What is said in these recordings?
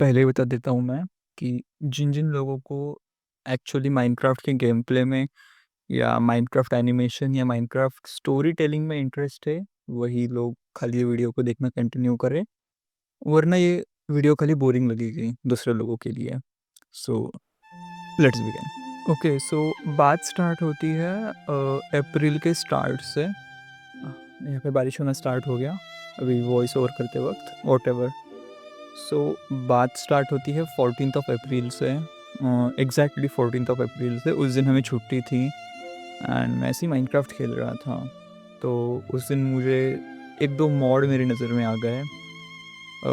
पहले बता देता हूँ मैं कि जिन-जिन लोगों को एक्चुअली माइनक्राफ़्ट के गेम प्ले में या माइनक्राफ़्ट एनिमेशन या माइनक्राफ़्ट स्टोरी टेलिंग में इंटरेस्ट है, वही लोग खाली ये वीडियो को देखना कंटिन्यू करें, वरना ये वीडियो खाली बोरिंग लगेगी दूसरे लोगों के लिए। So let's begin. ओके, बात स्टार्ट होती है अप्रैल के स्टार्ट से। यहाँ पे बारिश होना स्टार्ट हो गया, अभी वॉइस ओवर करते वक़्त व्हॉटएवर। सो बात स्टार्ट होती है 14th ऑफ अप्रैल से, एग्जैक्टली 14th ऑफ अप्रैल से। उस दिन हमें छुट्टी थी एंड मैं ऐसे ही माइनक्राफ्ट खेल रहा था। तो उस दिन मुझे एक दो मॉड मेरी नज़र में आ गए।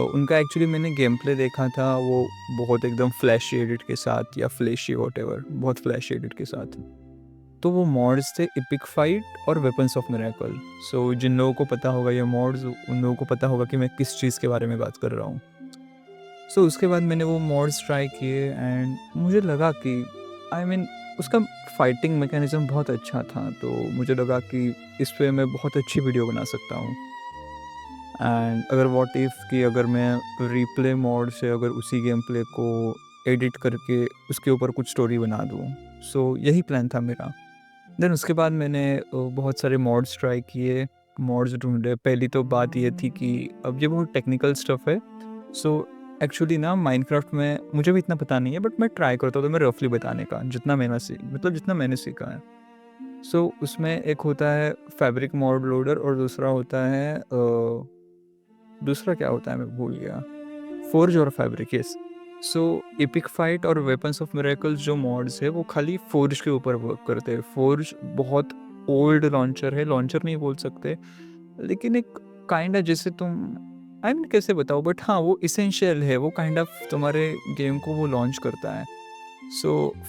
उनका एक्चुअली मैंने गेम प्ले देखा था, वो बहुत एकदम फ्लैशी एडिट के साथ या फ्लैशी वॉटेवर, बहुत फ्लैशी एडिट के साथ। तो वो मॉड्स थे एपिक फाइट और वेपन्स ऑफ मिरेकल। सो जिन लोगों को पता होगा ये मॉड्स, उन लोगों को पता होगा कि मैं किस चीज़ के बारे में बात कर रहा हूँ। उसके बाद मैंने वो मॉड्स ट्राई किए एंड मुझे लगा कि उसका फाइटिंग मैकेनिज़्म बहुत अच्छा था, तो मुझे लगा कि इस पे मैं बहुत अच्छी वीडियो बना सकता हूँ। एंड अगर व्हाट इफ़ कि अगर मैं रिप्ले मोड से अगर उसी गेम प्ले को एडिट करके उसके ऊपर कुछ स्टोरी बना दूँ। यही प्लान था मेरा। देन उसके बाद मैंने बहुत सारे मॉड्स ट्राई किए, मॉड्स ढूँढे। पहली तो बात ये थी कि अब ये बहुत टेक्निकल स्टफ़ है। एक्चुअली ना माइनक्राफ्ट में मुझे भी इतना पता नहीं है, बट मैं ट्राई करता हूँ तो मैं रफ़ली बताने का, जितना मैंने सीखा है। उसमें एक होता है फैब्रिक मॉड लोडर और दूसरा होता है दूसरा क्या होता है मैं भूल गया। फ़ोर्ज और फैब्रिक, यस। एपिक फाइट और वेपन्स ऑफ मिरेकल्स जो मॉड्स है वो खाली फ़ोर्ज के ऊपर वर्क करते हैं। फ़ोर्ज बहुत ओल्ड लॉन्चर है, लॉन्चर नहीं बोल सकते, लेकिन एक जैसे तुम कैसे बताऊँ, बट हाँ, वो एसेंशियल है, वो तुम्हारे गेम को वो लॉन्च करता है।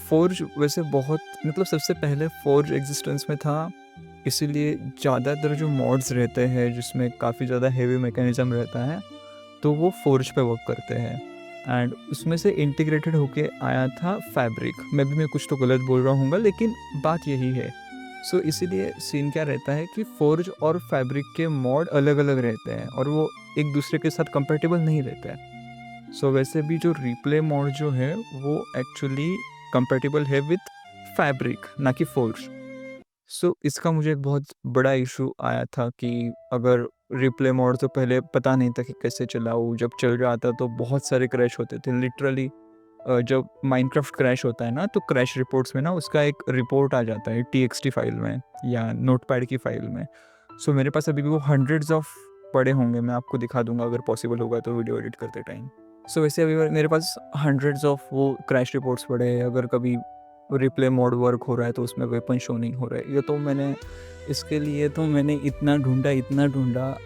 फ़ोर्ज वैसे बहुत सबसे पहले फ़ोर्ज एक्जिस्टेंस में था, इसीलिए ज़्यादातर जो मॉड्स रहते हैं जिसमें काफ़ी ज़्यादा हेवी मैकेनिज़्म रहता है, तो वो फ़ोर्ज पे वर्क करते हैं। एंड उसमें से इंटीग्रेटेड होके आया था फैब्रिक। मैं कुछ तो गलत बोल रहा हूँगा, लेकिन बात यही है। इसीलिए सीन क्या रहता है कि फ़ोर्ज और फैब्रिक के मॉड अलग-अलग रहते हैं और वो एक दूसरे के साथ कंपैटिबल नहीं रहते हैं। वैसे भी जो रिप्ले मोड जो है वो एक्चुअली कंपैटिबल है विथ फैब्रिक, ना कि फ़ोर्ज। इसका मुझे एक बहुत बड़ा इशू आया था कि अगर रिप्ले मोड तो पहले पता नहीं था कि कैसे चलाऊँ, जब चल रहा था तो बहुत सारे क्रैश होते थे लिटरली। जब माइनक्राफ्ट क्रैश होता है ना, तो क्रैश रिपोर्ट्स में ना उसका एक रिपोर्ट आ जाता है टीएक्सटी फाइल में या नोटपैड की फाइल में। मेरे पास अभी भी वो हंड्रेड्स ऑफ पड़े होंगे, मैं आपको दिखा दूंगा अगर पॉसिबल होगा तो वीडियो एडिट करते टाइम। वैसे अभी मेरे पास हंड्रेड्स ऑफ वो क्रैश रिपोर्ट्स पड़े हैं। अगर कभी रिप्ले मोड वर्क हो रहा है तो उसमें वेपन शो नहीं हो रहा है। ये तो मैंने इसके लिए तो मैंने इतना ढूंढा।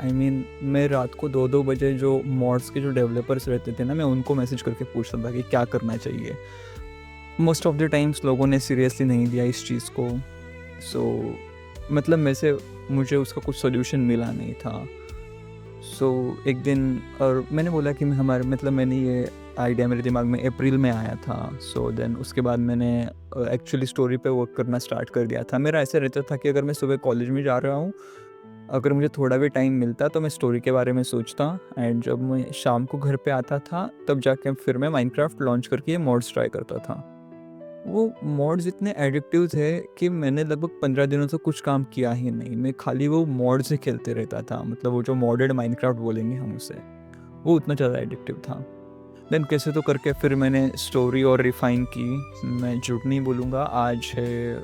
मैं रात को 2-2 बजे जो मॉड्स के जो डेवलपर्स रहते थे ना, मैं उनको मैसेज करके पूछता था कि क्या करना चाहिए। मोस्ट ऑफ द टाइम्स लोगों ने सीरियसली नहीं लिया इस चीज़ को। मैं से मुझे उसका कुछ सॉल्यूशन मिला नहीं था। एक दिन और मैंने बोला कि मैंने ये आइडिया मेरे दिमाग में अप्रैल में आया था। देन उसके बाद मैंने एक्चुअली स्टोरी पे वर्क करना स्टार्ट कर दिया था। मेरा ऐसा रहता था कि अगर मैं सुबह कॉलेज में जा रहा हूँ, अगर मुझे थोड़ा भी टाइम मिलता तो मैं स्टोरी के बारे में सोचता, एंड जब मैं शाम को घर पे आता था तब जाके फिर मैं माइनक्राफ्ट लॉन्च करके ये मॉड्स ट्राई करता था। वो मॉड्स इतने एडिक्टिव थे कि मैंने लगभग 15 दिनों से कुछ काम किया ही नहीं। मैं खाली वो मॉड्स ही खेलते रहता था, वो जो मॉडेड माइनक्राफ्ट बोलेंगे हम उसे, वो उतना ज़्यादा एडिक्टिव था। देन कैसे तो करके फिर मैंने स्टोरी और रिफ़ाइन की। मैं झूठ नहीं बोलूँगा, आज है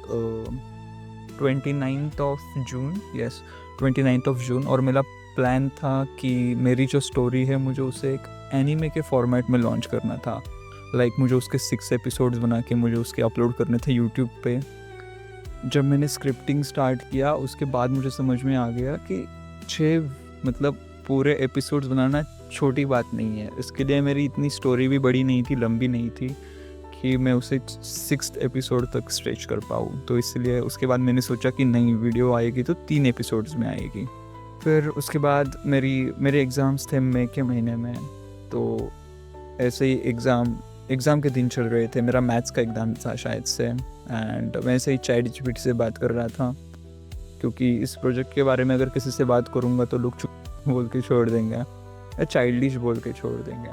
29th of June, yes 29th of June, और मेरा प्लान था कि मेरी जो स्टोरी है मुझे उसे एक एनीमे के फॉर्मेट में लॉन्च करना था। मुझे उसके 6 एपिसोड्स बना के मुझे उसके अपलोड करने थे यूट्यूब पे। जब मैंने स्क्रिप्टिंग स्टार्ट किया उसके बाद मुझे समझ में आ गया कि 6 पूरे एपिसोड्स बनाना छोटी बात नहीं है। इसके लिए मेरी इतनी स्टोरी भी बड़ी नहीं थी, लंबी नहीं थी कि मैं उसे 6th एपिसोड तक स्ट्रेच कर पाऊँ। तो इसलिए उसके बाद मैंने सोचा कि नहीं, वीडियो आएगी तो 3 एपिसोड्स में आएगी। फिर उसके बाद मेरे एग्ज़ाम्स थे मई के महीने में, तो ऐसे ही एग्ज़ाम के दिन चल रहे थे। मेरा मैथ्स का एग्ज़ाम था शायद से, एंड मैं ऐसे ही चैटजीपीटी से बात कर रहा था, क्योंकि इस प्रोजेक्ट के बारे में अगर किसी से बात करूँगा तो लोग चुप बोल के छोड़ देंगे या चाइल्डिश बोल के छोड़ देंगे।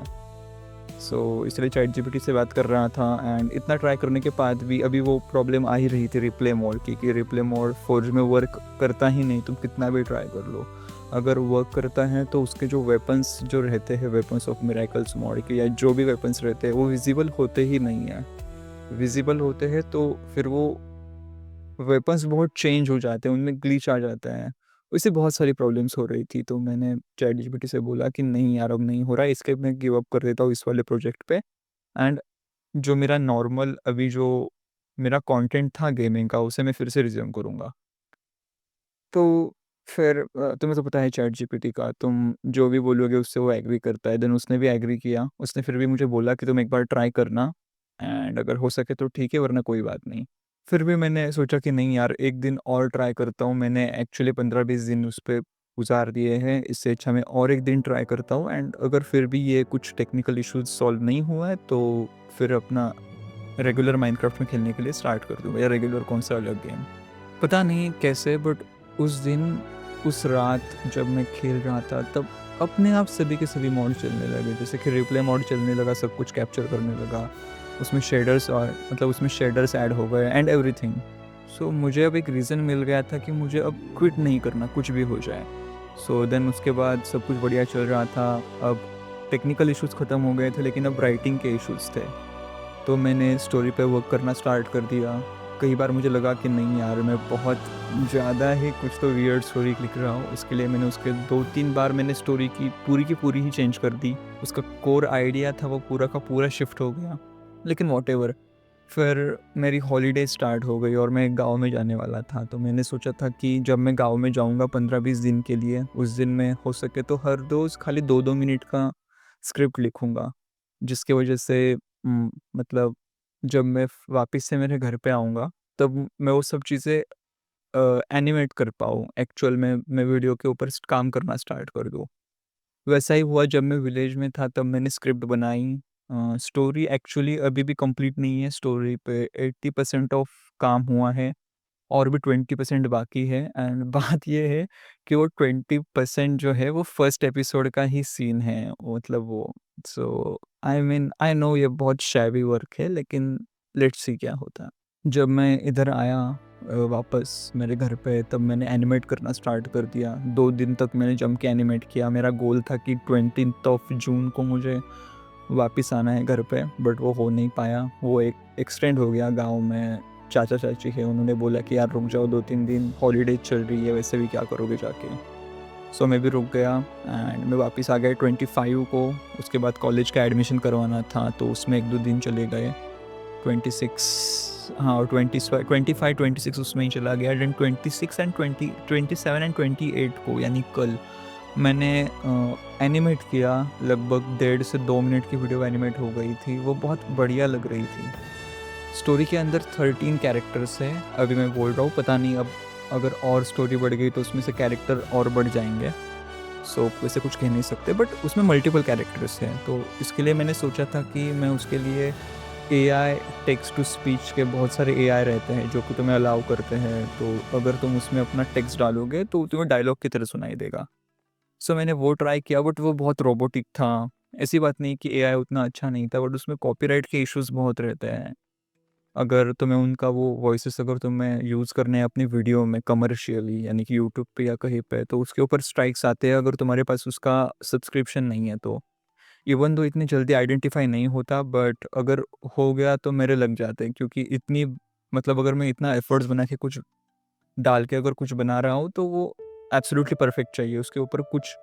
सो इसलिए चैट जीपीटी से बात कर रहा था एंड इतना ट्राई करने के बाद भी अभी वो प्रॉब्लम आ ही रही थी रिप्ले मोड की, कि रिप्ले मोड फोर्ज में वर्क करता ही नहीं, तुम कितना भी ट्राई कर लो। अगर वर्क करता है तो उसके जो वेपन्स जो रहते हैं, वेपन्स ऑफ मिरेकल्स मोड के या जो भी वेपन्स रहते हैं, वो विजिबल होते ही नहीं हैं। विजिबल होते हैं तो फिर वो वेपन्स बहुत चेंज हो जाते हैं, उनमें ग्लिच आ जाता है। उससे बहुत सारी प्रॉब्लम्स हो रही थी, तो मैंने चैटजीपीटी से बोला कि नहीं यार, अब नहीं हो रहा है, इसके मैं गिव अप कर देता हूँ इस वाले प्रोजेक्ट पे एंड जो मेरा नॉर्मल अभी जो मेरा कंटेंट था गेमिंग का, उसे मैं फिर से रिज़्यूम करूँगा। तो फिर तुम्हें तो पता है चैटजीपीटी का, तुम जो भी बोलोगे उससे वो एग्री करता है। देन उसने भी एग्री किया। उसने फिर भी मुझे बोला कि तुम एक बार ट्राई करना एंड अगर हो सके तो ठीक है, वरना कोई बात नहीं। फिर भी मैंने सोचा कि नहीं यार, एक दिन और ट्राई करता हूँ। मैंने एक्चुअली 15-20 दिन उस पे गुज़ार दिए हैं। इससे अच्छा मैं और एक दिन ट्राई करता हूँ एंड अगर फिर भी ये कुछ टेक्निकल इश्यूज़ सॉल्व नहीं हुआ है, तो फिर अपना रेगुलर माइनक्राफ्ट में खेलने के लिए स्टार्ट कर दूँगा, या रेगुलर कौन सा अलग गेम। पता नहीं कैसे, बट उस दिन, उस रात जब मैं खेल रहा था, तब अपने आप सभी के सभी मोड चलने लगे। जैसे कि रिप्ले मोड चलने लगा, सब कुछ कैप्चर करने लगा। उसमें शेडर्स, और मतलब उसमें शेडर्स ऐड हो गए एंड एवरीथिंग। सो मुझे अब एक रीज़न मिल गया था कि मुझे अब क्विट नहीं करना, कुछ भी हो जाए। सो देन उसके बाद सब कुछ बढ़िया चल रहा था। अब टेक्निकल इश्यूज़ ख़त्म हो गए थे, लेकिन अब राइटिंग के इश्यूज़ थे। तो मैंने स्टोरी पे वर्क करना स्टार्ट कर दिया। कई बार मुझे लगा कि नहीं यार, मैं बहुत ज़्यादा ही कुछ तो वियर्ड स्टोरी लिख रहा हूँ। उसके लिए मैंने उसके 2-3 बार मैंने स्टोरी की पूरी ही चेंज कर दी। उसका कोर आइडिया था वो पूरा का पूरा शिफ्ट हो गया। लेकिन व्हॉटएवर, फिर मेरी हॉलिडे स्टार्ट हो गई और मैं गाँव में जाने वाला था। तो मैंने सोचा था कि जब मैं गाँव में जाऊँगा 15-20 दिन के लिए, उस दिन मैं हो सके तो हर रोज़ खाली 2-2 मिनट का स्क्रिप्ट लिखूँगा। जिसकी वजह से मतलब जब मैं वापस से मेरे घर पे आऊँगा, तब मैं वो सब चीज़ें एनिमेट कर पाऊँ। एक्चुअल में मैं वीडियो के ऊपर काम करना स्टार्ट कर दूँ। वैसा ही हुआ जब मैं विलेज में था, तब मैंने स्क्रिप्ट बनाई। स्टोरी एक्चुअली अभी भी कंप्लीट नहीं है। स्टोरी पे 80% ऑफ काम हुआ है और भी 20% बाकी है एंड बात ये है कि वो 20% जो है वो फर्स्ट एपिसोड का ही सीन है, मतलब वो। सो आई मीन आई नो ये बहुत शैबी वर्क है, लेकिन लेट्स सी क्या होता है। जब मैं इधर आया वापस मेरे घर पे, तब मैंने एनिमेट करना स्टार्ट कर दिया। 2 दिन तक मैंने जम के एनिमेट किया। मेरा गोल था कि 20th ऑफ जून को मुझे वापस आना है घर पे, बट वो हो नहीं पाया। वो एक एक्सटेंड हो गया। गाँव में चाचा-चाची है, उन्होंने बोला कि यार रुक जाओ 2-3 दिन, हॉलिडे चल रही है, वैसे भी क्या करोगे जाके। सो मैं भी रुक गया एंड मैं वापस आ गया 25 को। उसके बाद कॉलेज का एडमिशन करवाना था, तो उसमें 1-2 दिन चले गए। 26, हाँ, और 25-26 उसमें ही चला गया। देन 26 एंड 27 एंड 28 को, यानी कल, मैंने एनिमेट किया। लगभग 1.5 से 2 मिनट की वीडियो एनिमेट हो गई थी। वो बहुत बढ़िया लग रही थी। स्टोरी के अंदर 13 कैरेक्टर्स हैं। अभी मैं बोल रहा हूँ, पता नहीं अब अगर और स्टोरी बढ़ गई तो उसमें से कैरेक्टर और बढ़ जाएँगे। सो वैसे कुछ कह नहीं सकते, बट उसमें मल्टीपल कैरेक्टर्स हैं। तो इसके लिए मैंने सोचा था कि मैं उसके लिए एआई, टेक्स्ट टू स्पीच के बहुत सारे एआई रहते हैं जो कि तुम्हें अलाउ करते हैं। तो अगर तुम उसमें अपना टेक्स्ट डालोगे तो तुम्हें डायलॉग की तरह सुनाई देगा। सो मैंने वो ट्राई किया, बट वो बहुत रोबोटिक था। ऐसी बात नहीं कि एआई उतना अच्छा नहीं था, बट उसमें कॉपीराइट के इश्यूज़ बहुत रहते हैं। अगर तुम्हें उनका वो वॉइसेस अगर तुम्हें यूज़ करने हैं अपनी वीडियो में कमर्शियली, यानी कि यूट्यूब पे या कहीं पे, तो उसके ऊपर स्ट्राइक्स आते हैं अगर तुम्हारे पास उसका सब्सक्रिप्शन नहीं है तो। इवन दो इतनी जल्दी आइडेंटिफ़ाई नहीं होता, बट अगर हो गया तो मेरे लग जाते हैं, क्योंकि इतनी, मतलब अगर मैं इतना एफ़र्ट्स बना के कुछ डाल के अगर कुछ बना रहा हूँ, तो वो एब्सोल्यूटली परफेक्ट चाहिए। उसके ऊपर कुछ,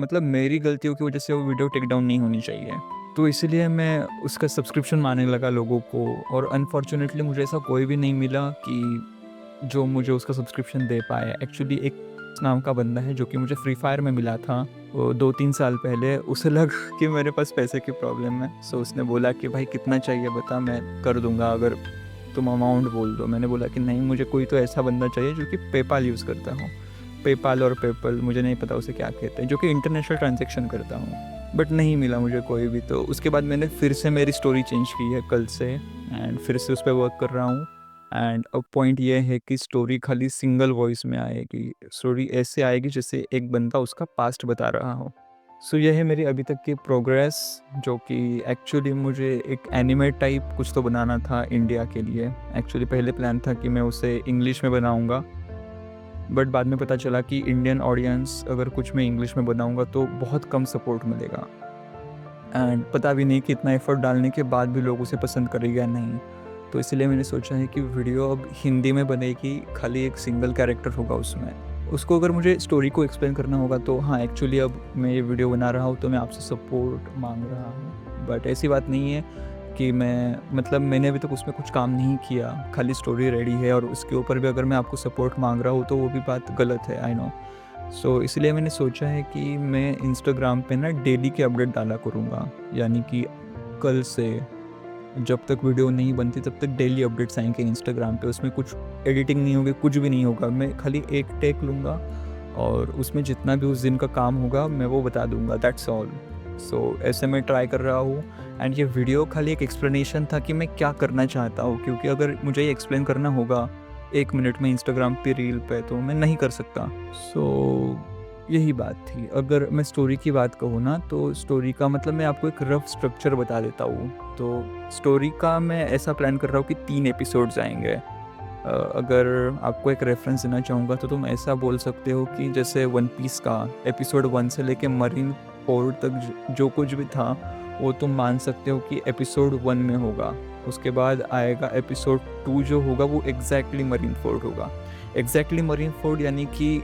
मतलब मेरी गलतियों की वज़ह से वो वीडियो टेक डाउन नहीं होनी चाहिए। तो इसीलिए मैं उसका सब्सक्रिप्शन माँगने लगा लोगों को, और अनफॉर्च्यूनेटली मुझे ऐसा कोई भी नहीं मिला कि जो मुझे उसका सब्सक्रिप्शन दे पाए। एक्चुअली एक नाम का बंदा है जो कि मुझे फ्री फायर में मिला था, वो 2-3 साल पहले। उसे लगा कि मेरे पास पैसे की प्रॉब्लम है। सो उसने बोला कि भाई कितना चाहिए बता, मैं कर दूँगा अगर तुम अमाउंट बोल दो। मैंने बोला कि नहीं, मुझे कोई तो ऐसा बंदा चाहिए जो कि पेपाल यूज़ करता हो। पेपाल और पेपल, मुझे नहीं पता उसे क्या कहते हैं, जो कि इंटरनेशनल ट्रांज़ैक्शन करता हूँ। बट नहीं मिला मुझे कोई भी। तो उसके बाद मैंने फिर से मेरी स्टोरी चेंज की है कल से, एंड फिर से उस पे वर्क कर रहा हूँ। एंड अब पॉइंट ये है कि स्टोरी खाली सिंगल वॉइस में आएगी। स्टोरी ऐसे आएगी जैसे एक बंदा उसका पास्ट बता रहा हो। सो ये है मेरी अभी तक की प्रोग्रेस, जो कि एक्चुअली मुझे एक एनिमे टाइप कुछ तो बनाना था इंडिया के लिए। एक्चुअली पहले प्लान था कि मैं उसे इंग्लिश में बनाऊँगा, बट बाद में पता चला कि इंडियन ऑडियंस अगर कुछ मैं इंग्लिश में बनाऊँगा तो बहुत कम सपोर्ट मिलेगा। एंड पता भी नहीं कि इतना एफर्ट डालने के बाद भी लोग उसे पसंद करेंगे या नहीं। तो इसलिए मैंने सोचा है कि वीडियो अब हिंदी में बनेगी, खाली एक सिंगल कैरेक्टर होगा उसमें। उसको अगर मुझे स्टोरी को एक्सप्लेन करना होगा तो हाँ, एक्चुअली अब मैं ये वीडियो बना रहा हूँ तो मैं आपसे सपोर्ट माँग रहा हूँ। बट ऐसी बात नहीं है कि मैंने अभी तक उसमें कुछ काम नहीं किया, खाली स्टोरी रेडी है और उसके ऊपर भी अगर मैं आपको सपोर्ट माँग रहा हूँ तो वो भी बात गलत है, आई नो। सो इसलिए मैंने सोचा है कि मैं इंस्टाग्राम पे ना डेली के अपडेट डाला करूँगा। यानी कि कल से जब तक वीडियो नहीं बनती तब तक डेली अपडेट्स आएँगे इंस्टाग्राम पे। उसमें कुछ एडिटिंग नहीं होगी, कुछ भी नहीं होगा। मैं खाली एक टेक लूँगा और उसमें जितना भी उस दिन का काम होगा मैं वो बता दूँगा, दैट्स ऑल। सो ऐसे मैं ट्राई कर रहा हूँ एंड ये वीडियो खाली एक एक्सप्लेनेशन था कि मैं क्या करना चाहता हूँ, क्योंकि अगर मुझे ये एक्सप्लेन करना होगा 1 मिनट में इंस्टाग्राम पे रील पे तो मैं नहीं कर सकता। सो यही बात थी। अगर मैं स्टोरी की बात कहूँ ना तो स्टोरी का मतलब मैं आपको एक रफ़ स्ट्रक्चर बता देता हूँ। तो स्टोरी का मैं ऐसा प्लान कर रहा हूँ कि 3 एपिसोड्स आएँगे। अगर आपको एक रेफ़रेंस देना चाहूँगा तो तुम ऐसा बोल सकते हो कि जैसे वन पीस का एपिसोड 1 से लेके मरीन फोर्ड तक जो कुछ भी था, वो तुम मान सकते हो कि एपिसोड 1 में होगा। उसके बाद आएगा एपिसोड 2 जो होगा वो एग्ज़ैक्टली मरीन फोर्ड होगा। एग्ज़ैक्टली मरीन फोर्ड यानी कि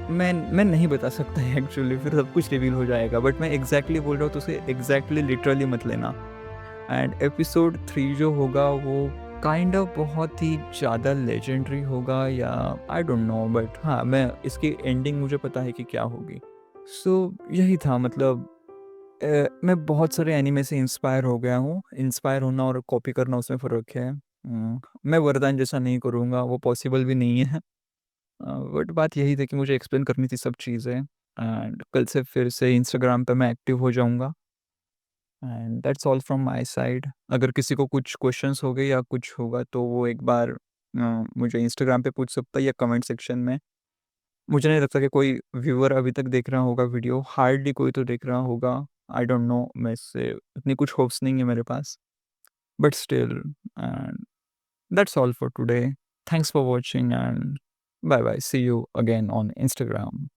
मैं नहीं बता सकता एक्चुअली, फिर सब कुछ रिवील हो जाएगा, बट मैं एग्ज़ैक्टली बोल रहा हूँ तो उसे एग्ज़ैक्टली लिटरली मत लेना। एंड एपिसोड 3 जो होगा वो काइंड ऑफ बहुत ही ज़्यादा लेजेंडरी होगा या आई डोंट नो, बट हाँ, मैं इसकी एंडिंग मुझे पता है कि क्या होगी। सो यही था मतलब मैं बहुत सारे एनीमे से इंस्पायर हो गया हूँ। इंस्पायर होना और कॉपी करना उसमें फ़र्क है। मैं वरदान जैसा नहीं करूँगा, वो पॉसिबल भी नहीं है। बट बात यही थी कि मुझे एक्सप्लेन करनी थी सब चीज़ें एंड कल से फिर से इंस्टाग्राम पे मैं एक्टिव हो जाऊँगा and that's all from my side. अगर किसी को कुछ क्वेश्चंस हो गए या कुछ होगा तो वो एक बार मुझे इंस्टाग्राम पे पूछ सकता है या कमेंट सेक्शन में। मुझे नहीं लगता कि कोई व्यूअर अभी तक देख रहा होगा वीडियो, हार्डली कोई तो देख रहा होगा। आई डोंट नो, मैं इससे इतनी कुछ होप्स नहीं है मेरे पास, but still and that's all for today. Thanks for watching and bye bye, see you again on Instagram.